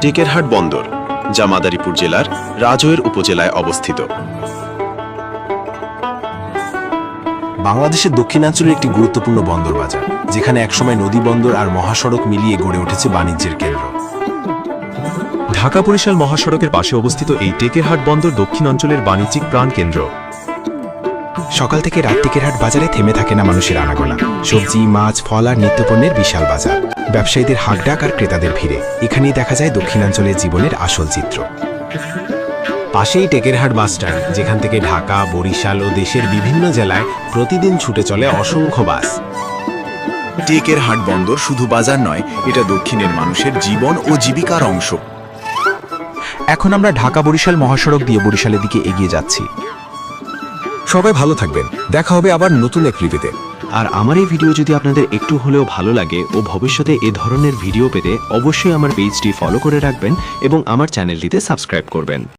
টেকেরহাট বন্দর, যা মাদারীপুর জেলার রাজৈর উপজেলায় অবস্থিত। বাংলাদেশের দক্ষিণাঞ্চলের একটি গুরুত্বপূর্ণ বন্দর বাজার, যেখানে একসময় নদী বন্দর আর মহাসড়ক মিলিয়ে গড়ে উঠেছে বাণিজ্যের কেন্দ্র। ঢাকা বরিশাল মহাসড়কের পাশে অবস্থিত এই টেকেরহাট বন্দর দক্ষিণাঞ্চলের বাণিজ্যিক প্রাণকেন্দ্র। সকাল থেকে রাত টেকেরহাট বাজারে থেমে থাকে না মানুষের আনাগোনা। সবজি, মাছ, ফল আর নিত্যপণ্যের বিশাল বাজার, ব্যবসায়ীদের হাঁকডাক আর ক্রেতাদের ভিড়ে এখানেই দেখা যায় দক্ষিণাঞ্চলের জীবনের আসল চিত্র। পাশেই টেকেরহাট বাসস্ট্যান্ড, যেখান থেকে ঢাকা, বরিশাল ও দেশের বিভিন্ন জেলায় প্রতিদিন ছুটে চলে অসংখ্য বাস। টেকেরহাট বন্দর শুধু বাজার নয়, এটা দক্ষিণের মানুষের জীবন ও জীবিকার অংশ। এখন আমরা ঢাকা বরিশাল মহাসড়ক দিয়ে বরিশালের দিকে এগিয়ে যাচ্ছি। সবাই ভালো থাকবেন, দেখা হবে আবার নতুন এক রিভিউতে। আর আমার এই ভিডিও যদি আপনাদের একটু হলেও ভালো লাগে ও ভবিষ্যতে এ ধরনের ভিডিও পেতে অবশ্যই আমার পেজটি ফলো করে রাখবেন এবং আমার চ্যানেলটিতে সাবস্ক্রাইব করবেন।